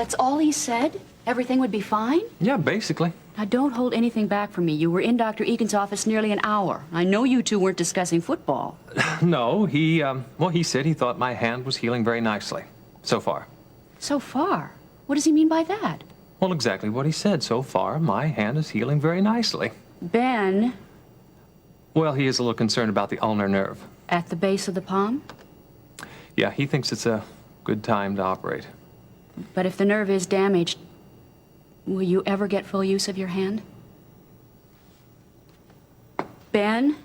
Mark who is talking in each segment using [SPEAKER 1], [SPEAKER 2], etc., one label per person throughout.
[SPEAKER 1] That's all he said? Everything would be fine?
[SPEAKER 2] Yeah, basically.
[SPEAKER 1] Now, don't hold anything back from me. You were in Dr. Egan's office nearly an hour. I know you two weren't discussing football.
[SPEAKER 2] No, he said he thought my hand was healing very nicely. So far.
[SPEAKER 1] So far? What does he mean by that?
[SPEAKER 2] Well, exactly what he said. So far, my hand is healing very nicely.
[SPEAKER 1] Ben,
[SPEAKER 2] Well, he is a little concerned about the ulnar nerve.
[SPEAKER 1] at the base of the palm?
[SPEAKER 2] Yeah, he thinks it's a good time to operate.
[SPEAKER 1] But if the nerve is damaged, will you ever get full use of your hand? Ben?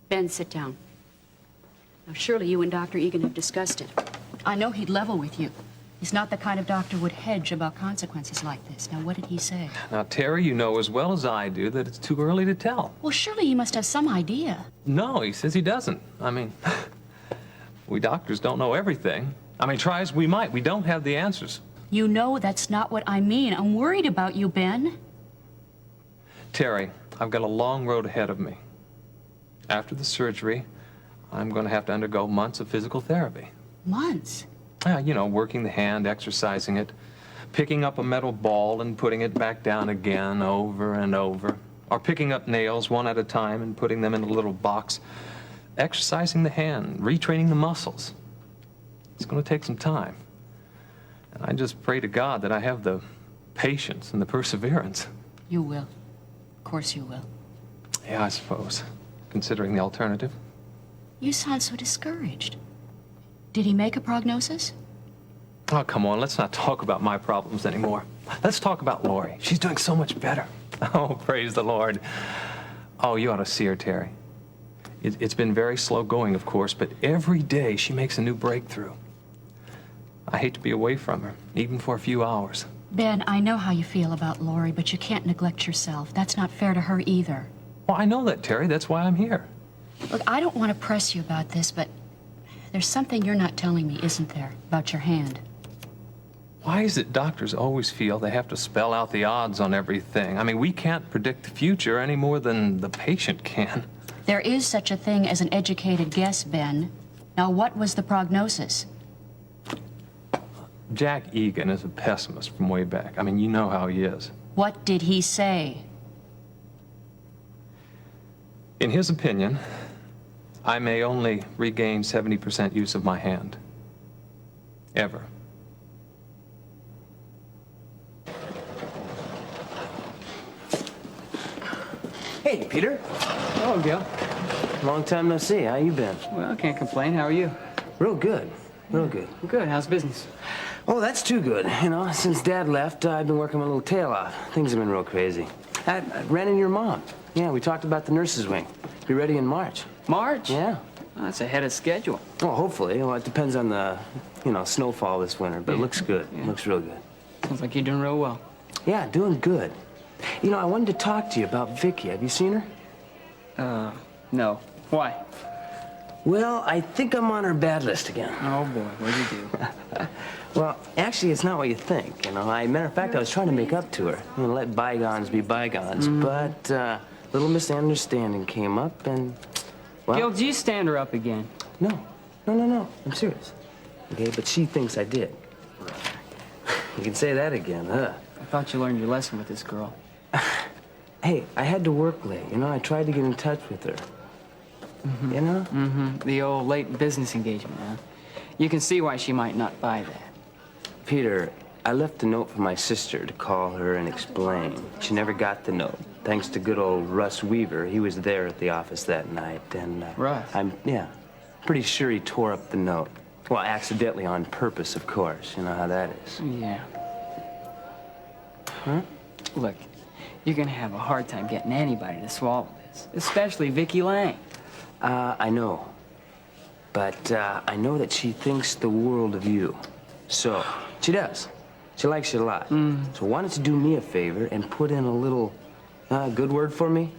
[SPEAKER 1] Ben, sit down. Now, surely you and Dr. Egan have discussed it. I know he'd level with you. He's not the kind of doctor who would hedge about consequences like this. Now, what did he say?
[SPEAKER 2] Now, Terry, you know as well as I do that it's too early to tell.
[SPEAKER 1] Well, surely he must have some idea.
[SPEAKER 2] No, he says he doesn't. I mean, we doctors don't know everything. I mean, try as we might, we don't have the answers.
[SPEAKER 1] You know that's not what I mean. I'm worried about you, Ben.
[SPEAKER 2] Terry, I've got a long road ahead of me. After the surgery, I'm going to have to undergo months of physical therapy.
[SPEAKER 1] Months?
[SPEAKER 2] You know, working the hand, exercising it, picking up a metal ball and putting it back down again over and over, or picking up nails one at a time and putting them in a little box, exercising the hand, retraining the muscles. It's going to take some time. And I just pray to God that I have the patience and the perseverance.
[SPEAKER 1] You will. Of course you will.
[SPEAKER 2] Yeah, I suppose, considering the alternative.
[SPEAKER 1] You sound so discouraged. Did he make a prognosis?
[SPEAKER 2] Oh, come on, let's not talk about my problems anymore. Let's talk about Lori. She's doing so much better. Oh, praise the Lord. Oh, you ought to see her, Terry. It's been very slow going, of course, but every day she makes a new breakthrough. I hate to be away from her, even for a few hours.
[SPEAKER 1] Ben, I know how you feel about Lori, but you can't neglect yourself. That's not fair to her either.
[SPEAKER 2] Well, I know that, Terry. That's why I'm here.
[SPEAKER 1] Look, I don't want to press you about this, but there's something you're not telling me, isn't there, about your hand?
[SPEAKER 2] Why is it doctors always feel they have to spell out the odds on everything? I mean, we can't predict the future any more than the patient can.
[SPEAKER 1] There is such a thing as an educated guess, Ben. Now, what was the prognosis?
[SPEAKER 2] Jack Egan is a pessimist from way back. I mean, you know how he is.
[SPEAKER 1] What did he say?
[SPEAKER 2] In his opinion, I may only regain 70% use of my hand. Ever.
[SPEAKER 3] Hey, Peter.
[SPEAKER 4] Oh, Gil.
[SPEAKER 3] Long time no see. How you been?
[SPEAKER 4] Well, can't complain. How are you?
[SPEAKER 3] Real good. Real good.
[SPEAKER 4] Good. How's business?
[SPEAKER 3] Oh, that's too good. You know, since Dad left, I've been working my little tail off. Things have been real crazy. I ran into your mom. Yeah, we talked about the nurse's wing. Be ready in March.
[SPEAKER 4] March?
[SPEAKER 3] Yeah.
[SPEAKER 4] Well, that's ahead of schedule.
[SPEAKER 3] Well, hopefully. Well, it depends on the, snowfall this winter, but it looks good.
[SPEAKER 4] Yeah.
[SPEAKER 3] It looks real good.
[SPEAKER 4] Sounds like you're doing real well.
[SPEAKER 3] Yeah, doing good. You know, I wanted to talk to you about Vicky. Have you seen her?
[SPEAKER 4] No. Why?
[SPEAKER 3] Well, I think I'm on her bad list again.
[SPEAKER 4] Oh, boy. What'd you do?
[SPEAKER 3] Well, actually, it's not what you think, Matter of fact, I was trying to make up to her. Let bygones be bygones. But, little misunderstanding came up, and, well...
[SPEAKER 4] Gil, did you stand her up again?
[SPEAKER 3] No. No. I'm serious. Okay, but she thinks I did. You can say that again, huh?
[SPEAKER 4] I thought you learned your lesson with this girl.
[SPEAKER 3] Hey, I had to work late, I tried to get in touch with her.
[SPEAKER 4] The old late business engagement, huh? You can see why she might not buy that.
[SPEAKER 3] Peter, I left a note for my sister to call her and explain. She never got the note. Thanks to good old Russ Weaver, he was there at the office that night, and
[SPEAKER 4] Russ?
[SPEAKER 3] yeah, pretty sure he tore up the note. Well, accidentally on purpose, of course. You know how that is.
[SPEAKER 4] Yeah. Huh? Look, you're gonna have a hard time getting anybody to swallow this, especially Vicky Lang.
[SPEAKER 3] I know. But I know that she thinks the world of you. So, she does. She likes you a lot. So why don't you do me a favor and put in a little good word for me?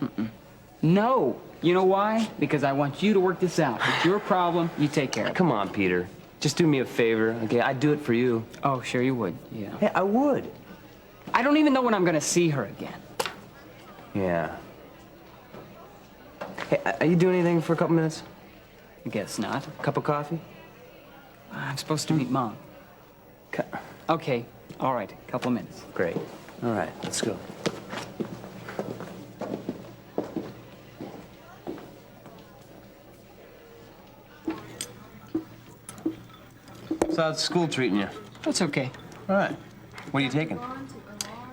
[SPEAKER 4] No. You know why? Because I want you to work this out. It's your problem. You take care of it.
[SPEAKER 3] Come on, Peter. Just do me a favor, okay? I'd do it for you.
[SPEAKER 4] Oh, sure you would. Yeah.
[SPEAKER 3] Hey, I would.
[SPEAKER 4] I don't even know when I'm gonna see her again.
[SPEAKER 3] Yeah. Hey, are you doing anything for a couple minutes?
[SPEAKER 4] I guess not.
[SPEAKER 3] Cup of coffee?
[SPEAKER 4] I'm supposed to meet Mom. Okay. All right. Couple minutes.
[SPEAKER 3] Great. All right, let's go. So how's school treating you?
[SPEAKER 4] That's okay.
[SPEAKER 3] All right. What are you taking?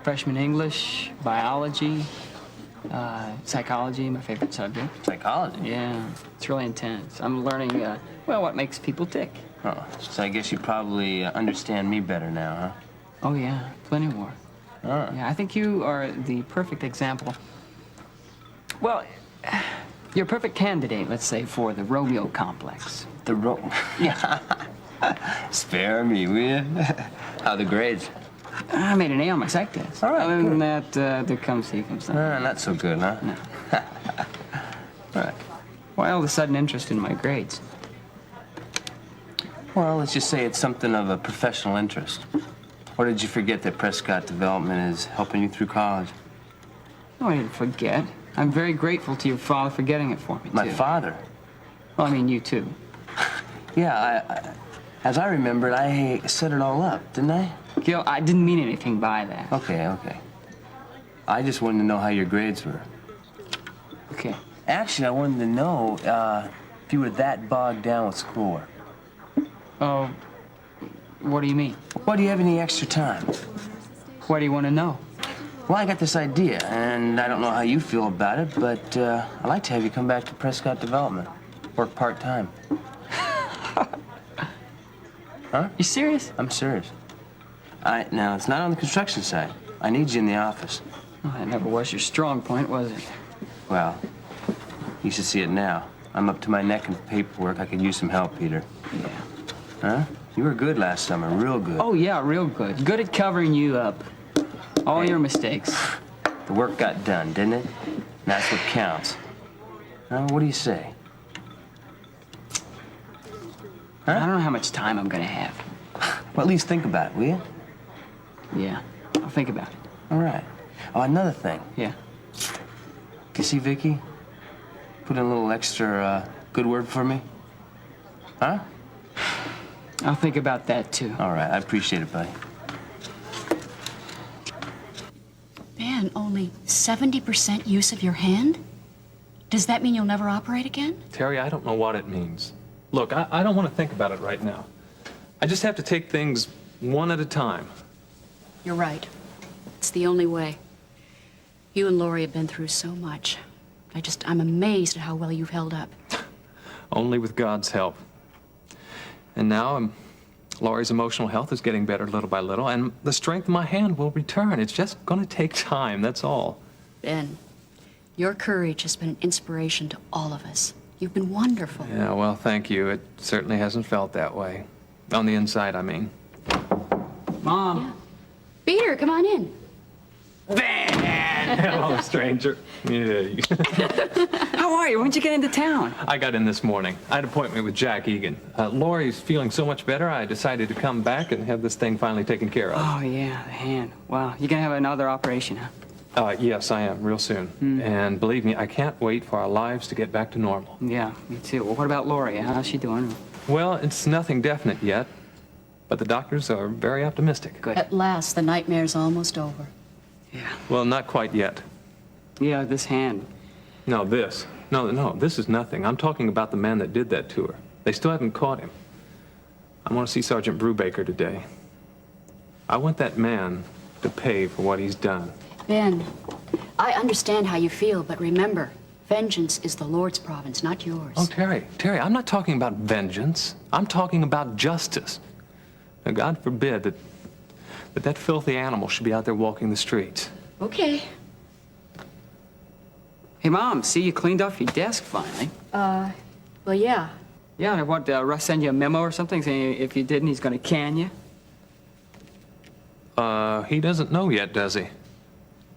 [SPEAKER 4] Freshman English, biology, psychology, my favorite subject.
[SPEAKER 3] Psychology.
[SPEAKER 4] Yeah, it's really intense. I'm learning, well, what makes people tick.
[SPEAKER 3] Oh, so I guess you probably understand me better now, huh?
[SPEAKER 4] Oh, yeah, plenty more.
[SPEAKER 3] Oh.
[SPEAKER 4] Yeah, I think you are the perfect example. Well, you're a perfect candidate, let's say, for the Romeo complex.
[SPEAKER 3] Yeah. Spare me, will you? How the grades?
[SPEAKER 4] I made an A on my psych test.
[SPEAKER 3] All right,
[SPEAKER 4] Other than
[SPEAKER 3] good.
[SPEAKER 4] that, there comes he comes down.
[SPEAKER 3] Not so good, huh?
[SPEAKER 4] No.
[SPEAKER 3] All right.
[SPEAKER 4] Why all the sudden interest in my grades?
[SPEAKER 3] Well, let's just say it's something of a professional interest. Or did you forget that Prescott Development is helping you through college?
[SPEAKER 4] No, I didn't forget. I'm very grateful to your father for getting it for me,
[SPEAKER 3] My
[SPEAKER 4] too.
[SPEAKER 3] father?
[SPEAKER 4] Well, I mean, you, too.
[SPEAKER 3] Yeah, as I remembered, I set it all up, didn't I?
[SPEAKER 4] Gil, I didn't mean anything by that.
[SPEAKER 3] Okay. I just wanted to know how your grades were.
[SPEAKER 4] Okay.
[SPEAKER 3] Actually, I wanted to know if you were that bogged down with schoolwork.
[SPEAKER 4] Oh, what do you mean?
[SPEAKER 3] Well, do you have any extra time?
[SPEAKER 4] What do you want to know?
[SPEAKER 3] Well, I got this idea, and I don't know how you feel about it, but I'd like to have you come back to Prescott Development. Work part-time. Huh?
[SPEAKER 4] You serious?
[SPEAKER 3] I'm serious. Now, it's not on the construction site. I need you in the office.
[SPEAKER 4] Oh, that never was your strong point, was it?
[SPEAKER 3] Well, you should see it now. I'm up to my neck in paperwork. I could use some help, Peter.
[SPEAKER 4] Yeah.
[SPEAKER 3] Huh? You were good last summer, real good.
[SPEAKER 4] Oh, yeah, real good. Good at covering you up. All your mistakes.
[SPEAKER 3] The work got done, didn't it? And that's what counts. What do you say?
[SPEAKER 4] I don't know how much time I'm gonna have.
[SPEAKER 3] Well, at least think about it, will you?
[SPEAKER 4] Yeah, I'll think about it.
[SPEAKER 3] All right. Oh, another thing.
[SPEAKER 4] Yeah.
[SPEAKER 3] You see Vicky? Put in a little extra good word for me? Huh?
[SPEAKER 4] I'll think about that, too.
[SPEAKER 3] All right, I appreciate it, buddy.
[SPEAKER 1] Ben, only 70% use of your hand? Does that mean you'll never operate again?
[SPEAKER 2] Terry, I don't know what it means. Look, I don't want to think about it right now. I just have to take things one at a time.
[SPEAKER 1] You're right. It's the only way. You and Lori have been through so much. I'm amazed at how well you've held up.
[SPEAKER 2] Only with God's help. And now, Laurie's emotional health is getting better little by little, and the strength of my hand will return. It's just going to take time, that's all.
[SPEAKER 1] Ben, your courage has been an inspiration to all of us. You've been wonderful.
[SPEAKER 2] Yeah, well, thank you. It certainly hasn't felt that way. On the inside, I mean.
[SPEAKER 4] Mom.
[SPEAKER 1] Yeah. Peter, come on in.
[SPEAKER 2] Hello, stranger. Yeah.
[SPEAKER 4] How are you? When'd you get into town?
[SPEAKER 2] I got in this morning. I had an appointment with Jack Egan. Laurie's feeling so much better, I decided to come back and have this thing finally taken care of.
[SPEAKER 4] Oh, yeah, the hand. Wow, you're gonna have another operation, huh?
[SPEAKER 2] Yes, I am, real soon. And believe me, I can't wait for our lives to get back to normal.
[SPEAKER 4] Yeah, me too. Well, what about Lori? How's she doing?
[SPEAKER 2] Well, it's nothing definite yet, but the doctors are very optimistic.
[SPEAKER 4] Good.
[SPEAKER 1] At last, the nightmare's almost over.
[SPEAKER 4] Yeah.
[SPEAKER 2] Well, not quite yet.
[SPEAKER 4] Yeah, this hand.
[SPEAKER 2] No, this. No, this is nothing. I'm talking about the man that did that to her. They still haven't caught him. I want to see Sergeant Brubaker today. I want that man to pay for what he's done.
[SPEAKER 1] Ben, I understand how you feel, but remember, vengeance is the Lord's province, not yours.
[SPEAKER 2] Oh, Terry, I'm not talking about vengeance. I'm talking about justice. Now, God forbid that filthy animal should be out there walking the streets.
[SPEAKER 1] Okay.
[SPEAKER 4] Hey, Mom, see, you cleaned off your desk finally.
[SPEAKER 1] Well, yeah.
[SPEAKER 4] Yeah, and what, Russ send you a memo or something saying if you didn't, he's gonna can you?
[SPEAKER 2] He doesn't know yet, does he?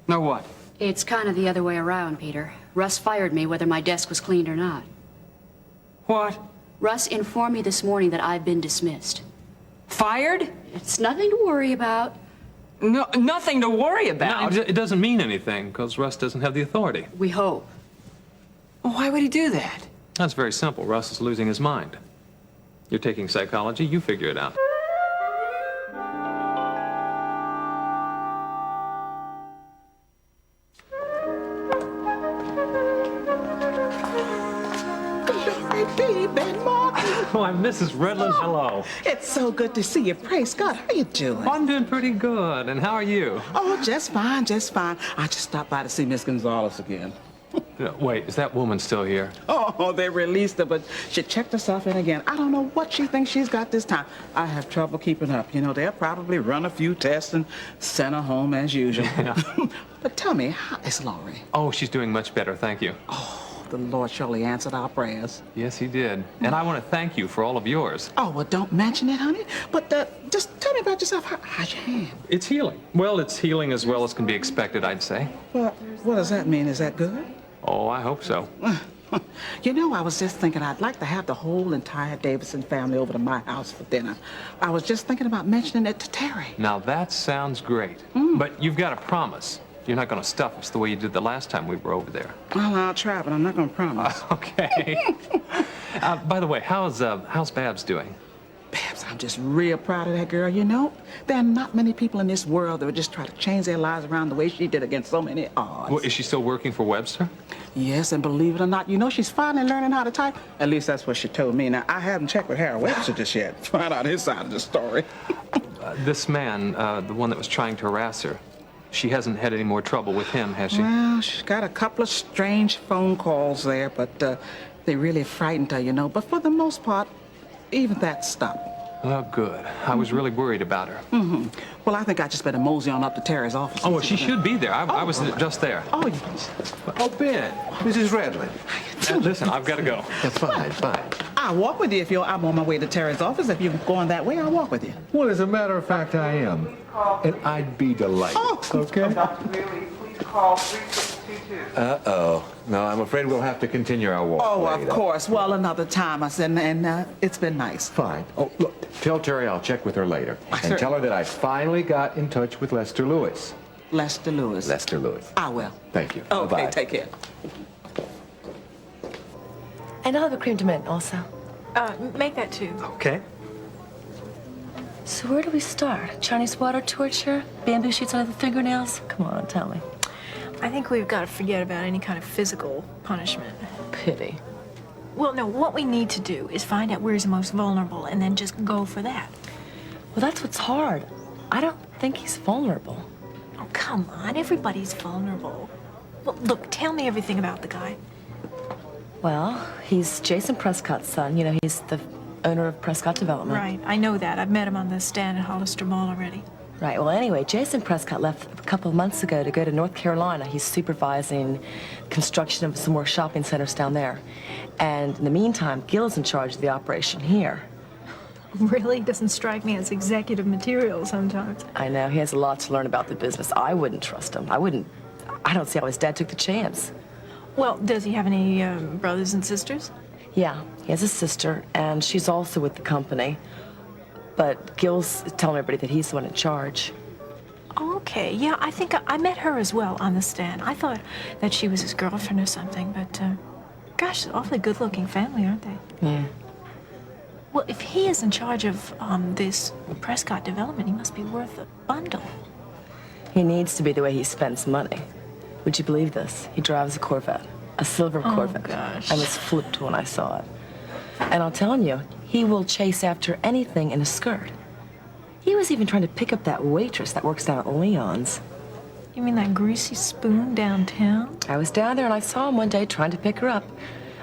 [SPEAKER 4] No what?
[SPEAKER 1] It's kind of the other way around, Peter. Russ fired me whether my desk was cleaned or not.
[SPEAKER 4] What?
[SPEAKER 1] Russ informed me this morning that I've been dismissed.
[SPEAKER 4] Fired?
[SPEAKER 1] It's nothing to worry about.
[SPEAKER 4] No, nothing to worry
[SPEAKER 2] No,
[SPEAKER 4] about.
[SPEAKER 2] it doesn't mean anything, because Russ doesn't have the authority.
[SPEAKER 1] We hope.
[SPEAKER 4] Why would he do that?
[SPEAKER 2] That's very simple. Russ is losing his mind. You're taking psychology, you figure it out. Why, Mrs. Redland, hello.
[SPEAKER 5] It's so good to see you. Praise God. How you doing?
[SPEAKER 2] I'm doing pretty good. And how are you?
[SPEAKER 5] Oh, just fine, just fine. I just stopped by to see Miss Gonzalez again.
[SPEAKER 2] Wait, is that woman still here?
[SPEAKER 5] Oh, they released her, but she checked herself in again. I don't know what she thinks she's got this time. I have trouble keeping up. You know, they'll probably run a few tests and send her home as usual.
[SPEAKER 2] Yeah.
[SPEAKER 5] But tell me, how is Laurie?
[SPEAKER 2] Oh, she's doing much better, thank you.
[SPEAKER 5] The Lord surely answered our prayers.
[SPEAKER 2] Yes, he did. And I want to thank you for all of yours.
[SPEAKER 5] Oh, well, don't mention it, honey. But just tell me about yourself. How's your hand?
[SPEAKER 2] It's healing. Well, it's healing as well as can be expected, I'd say.
[SPEAKER 5] Well, what does that mean? Is that good?
[SPEAKER 2] Oh, I hope so.
[SPEAKER 5] You know, I was just thinking I'd like to have the whole entire Davidson family over to my house for dinner. I was just thinking about mentioning it to Terry.
[SPEAKER 2] Now, that sounds great. But you've got to promise. You're not going to stuff us the way you did the last time we were over there.
[SPEAKER 5] Well, I'll try, but I'm not going to promise.
[SPEAKER 2] Okay. By the way, how's Babs doing?
[SPEAKER 5] Babs, I'm just real proud of that girl, you know? There are not many people in this world that would just try to change their lives around the way she did against so many odds.
[SPEAKER 2] Well, is she still working for Webster?
[SPEAKER 5] Yes, and believe it or not, you know she's finally learning how to type. At least that's what she told me. Now, I haven't checked with Harold Webster just yet. Find out his side of the story.
[SPEAKER 2] This man, the one that was trying to harass her, she hasn't had any more trouble with him, has she?
[SPEAKER 5] Well, she's got a couple of strange phone calls there, but they really frightened her, you know. But for the most part, even that stopped.
[SPEAKER 2] Oh, good. I was really worried about her.
[SPEAKER 5] Well, I think I just better mosey on up to Terry's office.
[SPEAKER 2] Oh, well, she should be there. I was just there.
[SPEAKER 5] Oh, yes.
[SPEAKER 6] Oh, Ben, Mrs. Redland.
[SPEAKER 2] Listen, I've got to go.
[SPEAKER 6] Yeah, fine.
[SPEAKER 5] I'll walk with you if I'm on my way to Terry's office. If you're going that way, I'll walk with you.
[SPEAKER 6] Well, as a matter of fact, I am. And I'd be delighted.
[SPEAKER 5] Oh.
[SPEAKER 6] Okay?
[SPEAKER 7] Dr. Bailey, please call 3622.
[SPEAKER 6] Uh-oh. No, I'm afraid we'll have to continue our walk
[SPEAKER 5] Oh,
[SPEAKER 6] later.
[SPEAKER 5] of course. Well, another time, I said, and it's been nice.
[SPEAKER 6] Fine. Oh, look, tell Terry I'll check with her later. And
[SPEAKER 5] Sir.
[SPEAKER 6] tell her that I finally got in touch with Lester Lewis.
[SPEAKER 5] Lester Lewis.
[SPEAKER 6] Lester Lewis.
[SPEAKER 5] I will.
[SPEAKER 6] Thank you.
[SPEAKER 5] Okay,
[SPEAKER 6] Bye-bye.
[SPEAKER 5] take care.
[SPEAKER 8] And I'll have a cream de menthe also.
[SPEAKER 9] Make that too.
[SPEAKER 2] Okay.
[SPEAKER 8] So where do we start? Chinese water torture? Bamboo shoots under the fingernails? Come on, tell me.
[SPEAKER 9] I think we've got to forget about any kind of physical punishment.
[SPEAKER 8] Pity.
[SPEAKER 9] Well, no, what we need to do is find out where he's most vulnerable and then just go for that.
[SPEAKER 8] Well, that's what's hard. I don't think he's vulnerable.
[SPEAKER 9] Oh, come on, everybody's vulnerable. Well, look, tell me everything about the guy.
[SPEAKER 8] Well, he's Jason Prescott's son. You know, he's the owner of Prescott Development.
[SPEAKER 9] Right, I know that. I've met him on the stand at Hollister Mall already.
[SPEAKER 8] Right. Well, anyway, Jason Prescott left a couple of months ago to go to North Carolina. He's supervising construction of some more shopping centers down there. And in the meantime, Gil's in charge of the operation here.
[SPEAKER 9] Really doesn't strike me as executive material sometimes.
[SPEAKER 8] I know, he has a lot to learn about the business. I wouldn't trust him. I don't see how his dad took the chance.
[SPEAKER 9] Well, does he have any brothers and sisters?
[SPEAKER 8] Yeah, he has a sister, and she's also with the company. But Gil's telling everybody that he's the one in charge.
[SPEAKER 9] Okay, yeah, I think I met her as well on the stand. I thought that she was his girlfriend or something, but, gosh, awfully good-looking family, aren't they?
[SPEAKER 8] Yeah.
[SPEAKER 9] Well, if he is in charge of this Prescott development, he must be worth a bundle.
[SPEAKER 8] He needs to be the way he spends money. Would you believe this? He drives a Corvette, a silver Corvette.
[SPEAKER 9] gosh.
[SPEAKER 8] I was flipped when I saw it. And I'm telling you, he will chase after anything in a skirt. He was even trying to pick up that waitress that works down at Leon's.
[SPEAKER 9] You mean that greasy spoon downtown?
[SPEAKER 8] I was down there and I saw him one day trying to pick her up.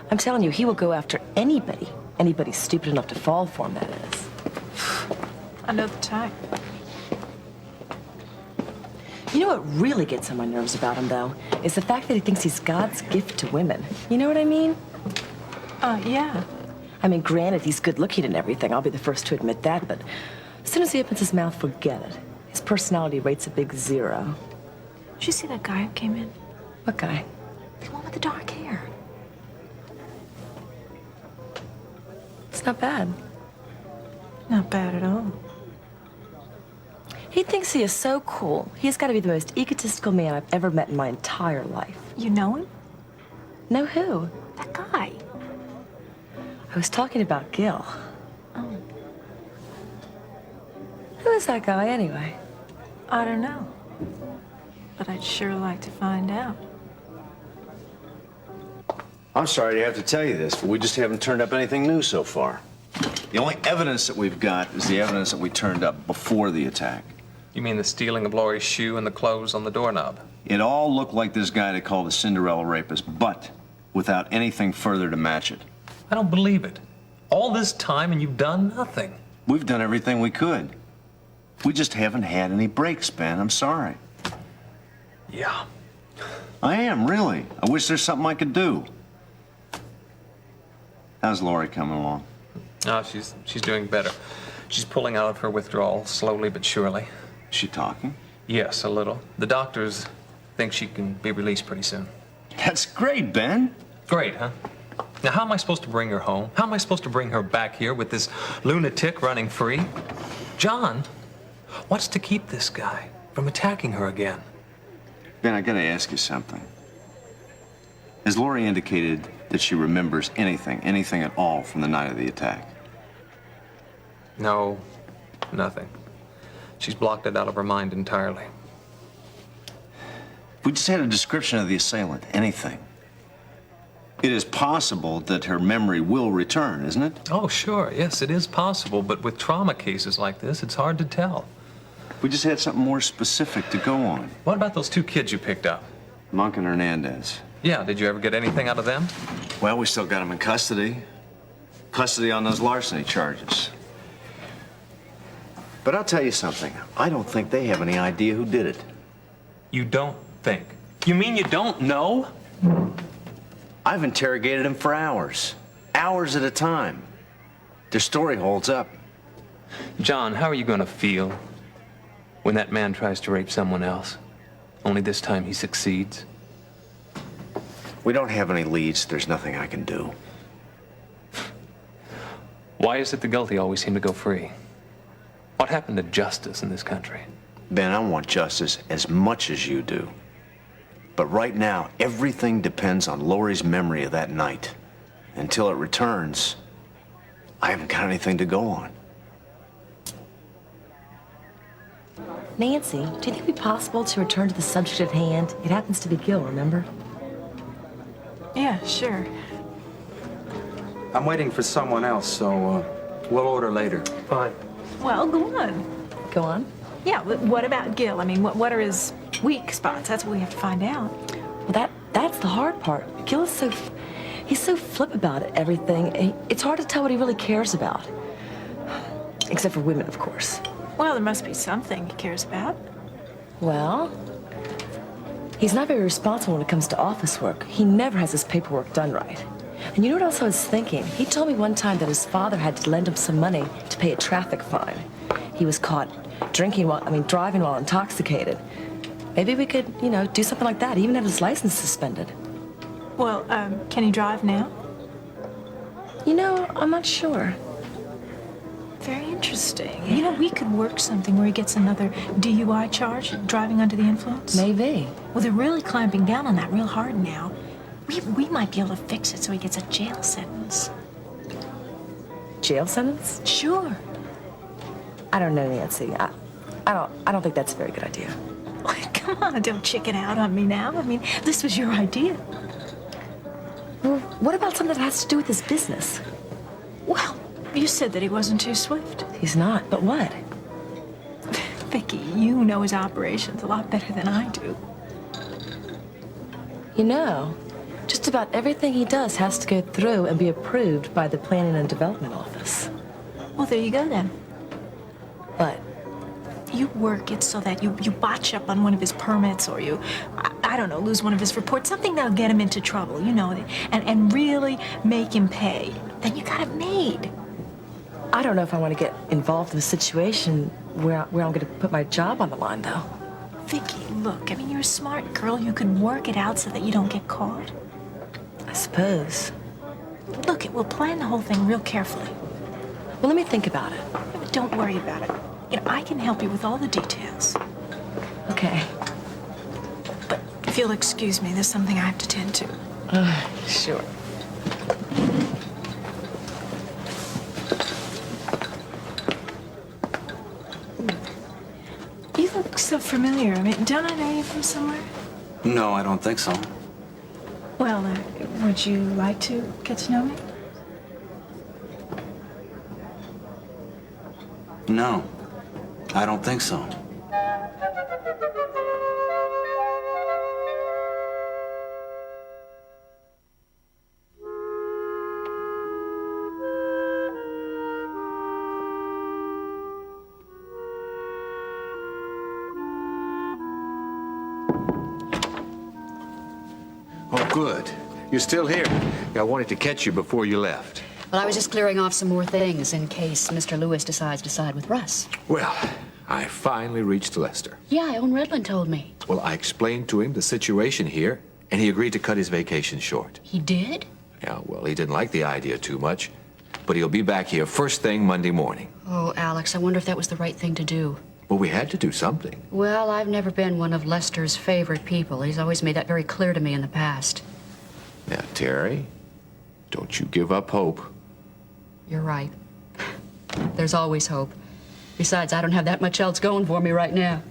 [SPEAKER 8] I'm telling you, he will go after anybody. Anybody stupid enough to fall for him, that is.
[SPEAKER 9] I know the type.
[SPEAKER 8] You know what really gets on my nerves about him, though, is the fact that he thinks he's God's gift to women. You know what I mean?
[SPEAKER 9] Yeah.
[SPEAKER 8] I mean, granted, he's good-looking and everything. I'll be the first to admit that, but as soon as he opens his mouth, forget it. His personality rates a big 0.
[SPEAKER 9] Did you see that guy who came in?
[SPEAKER 8] What guy?
[SPEAKER 9] The one with the dark hair.
[SPEAKER 8] It's not bad.
[SPEAKER 9] Not bad at all.
[SPEAKER 8] He thinks he is so cool. He's got to be the most egotistical man I've ever met in my entire life.
[SPEAKER 9] You know him?
[SPEAKER 8] Know who?
[SPEAKER 9] That guy.
[SPEAKER 8] I was talking about Gil.
[SPEAKER 9] Oh.
[SPEAKER 8] Who is that guy, anyway?
[SPEAKER 9] I don't know. But I'd sure like to find out.
[SPEAKER 10] I'm sorry to have to tell you this, but we just haven't turned up anything new so far. The only evidence that we've got is the evidence that we turned up before the attack.
[SPEAKER 2] You mean the stealing of Lori's shoe and the clothes on the doorknob?
[SPEAKER 10] It all looked like this guy they call the Cinderella rapist, but without anything further to match it.
[SPEAKER 2] I don't believe it. All this time and you've done nothing.
[SPEAKER 10] We've done everything we could. We just haven't had any breaks, Ben. I'm sorry.
[SPEAKER 2] Yeah.
[SPEAKER 10] I am, really. I wish there's something I could do. How's Lori coming along?
[SPEAKER 2] Oh, she's doing better. She's pulling out of her withdrawal slowly but surely.
[SPEAKER 10] Is she talking?
[SPEAKER 2] Yes, a little. The doctors think she can be released pretty soon.
[SPEAKER 10] That's great, Ben.
[SPEAKER 2] Great, huh? Now, how am I supposed to bring her home? How am I supposed to bring her back here with this lunatic running free? John wants to keep this guy from attacking her again.
[SPEAKER 10] Ben, I gotta ask you something. Has Lori indicated that she remembers anything at all from the night of the attack?
[SPEAKER 2] No, nothing. She's blocked it out of her mind entirely.
[SPEAKER 10] If we just had a description of the assailant, anything. It is possible that her memory will return, isn't it?
[SPEAKER 2] Oh, sure. Yes, it is possible. But with trauma cases like this, it's hard to tell.
[SPEAKER 10] If we just had something more specific to go on.
[SPEAKER 2] What about those 2 kids you picked up?
[SPEAKER 10] Monk and Hernandez.
[SPEAKER 2] Yeah, did you ever get anything out of them?
[SPEAKER 10] Well, we still got them in custody. Custody on those larceny charges. But I'll tell you something. I don't think they have any idea who did it.
[SPEAKER 2] You don't think? You mean you don't know?
[SPEAKER 10] I've interrogated them for hours. Hours at a time. Their story holds up.
[SPEAKER 2] John, how are you going to feel when that man tries to rape someone else? Only this time he succeeds.
[SPEAKER 10] We don't have any leads. There's nothing I can do.
[SPEAKER 2] Why is it the guilty always seem to go free? What happened to justice in this country?
[SPEAKER 10] Ben, I want justice as much as you do. But right now, everything depends on Lori's memory of that night. Until it returns, I haven't got anything to go on.
[SPEAKER 8] Nancy, do you think it'd be possible to return to the subject at hand? It happens to be Gil, remember?
[SPEAKER 9] Yeah, sure.
[SPEAKER 11] I'm waiting for someone else, so we'll order later.
[SPEAKER 2] Fine.
[SPEAKER 9] Well, go on.
[SPEAKER 8] Go on.
[SPEAKER 9] Yeah, what about Gil? I mean, what are his weak spots? That's what we have to find out.
[SPEAKER 8] Well, that's the hard part. Gil is he's so flip about it, everything. It's hard to tell what he really cares about. Except for women, of course.
[SPEAKER 9] Well, there must be something he cares about.
[SPEAKER 8] Well, he's not very responsible when it comes to office work. He never has his paperwork done right. And you know what else I was thinking? He told me one time that his father had to lend him some money to pay a traffic fine. He was caught driving while intoxicated. Maybe we could, do something like that, even have his license suspended.
[SPEAKER 9] Well, can he drive now?
[SPEAKER 8] I'm not sure.
[SPEAKER 9] Very interesting. We could work something where he gets another DUI charge, driving under the influence.
[SPEAKER 8] Maybe.
[SPEAKER 9] Well, they're really clamping down on that real hard now. We might be able to fix it so he gets a jail sentence.
[SPEAKER 8] Jail sentence?
[SPEAKER 9] Sure.
[SPEAKER 8] I don't know, Nancy. I don't think that's a very good idea.
[SPEAKER 9] Come on, don't chicken out on me now. I mean, this was your idea.
[SPEAKER 8] Well, what about something that has to do with his business?
[SPEAKER 9] Well, you said that he wasn't too swift.
[SPEAKER 8] He's not, but what?
[SPEAKER 9] you know his operations a lot better than I do.
[SPEAKER 8] You know, just about everything he does has to go through and be approved by the Planning and Development Office.
[SPEAKER 9] Well, there you go then.
[SPEAKER 8] But
[SPEAKER 9] You work it so that you botch up on one of his permits or you, I don't know, lose one of his reports, something that'll get him into trouble, you know, and really make him pay. Then you got it made.
[SPEAKER 8] I don't know if I want to get involved in a situation where I'm going to put my job on the line, though.
[SPEAKER 9] Vicky, look, I mean, you're a smart girl. You could work it out so that you don't get caught.
[SPEAKER 8] I suppose.
[SPEAKER 9] Look, we'll plan the whole thing real carefully.
[SPEAKER 8] Well, let me think about it.
[SPEAKER 9] Yeah, but don't worry about it. You know, I can help you with all the details.
[SPEAKER 8] Okay.
[SPEAKER 9] But if you'll excuse me, there's something I have to tend to.
[SPEAKER 8] Sure.
[SPEAKER 9] You look so familiar. I mean, don't I know you from somewhere?
[SPEAKER 11] No, I don't think so.
[SPEAKER 9] Well, would you like to get to know me?
[SPEAKER 11] No, I don't think so.
[SPEAKER 6] Oh, good. You're still here. I wanted to catch you before you left.
[SPEAKER 1] Well, I was just clearing off some more things in case Mr. Lewis decides to side with Russ.
[SPEAKER 6] Well, I finally reached Lester.
[SPEAKER 1] Yeah, Owen Redland told me.
[SPEAKER 6] Well, I explained to him the situation here, and he agreed to cut his vacation short.
[SPEAKER 1] He did?
[SPEAKER 6] Yeah, well, he didn't like the idea too much, but he'll be back here first thing Monday morning.
[SPEAKER 1] Oh, Alex, I wonder if that was the right thing to do.
[SPEAKER 6] Well, we had to do something.
[SPEAKER 1] Well, I've never been one of Lester's favorite people. He's always made that very clear to me in the past.
[SPEAKER 6] Now, Terry, don't you give up hope.
[SPEAKER 1] You're right. There's always hope. Besides, I don't have that much else going for me right now.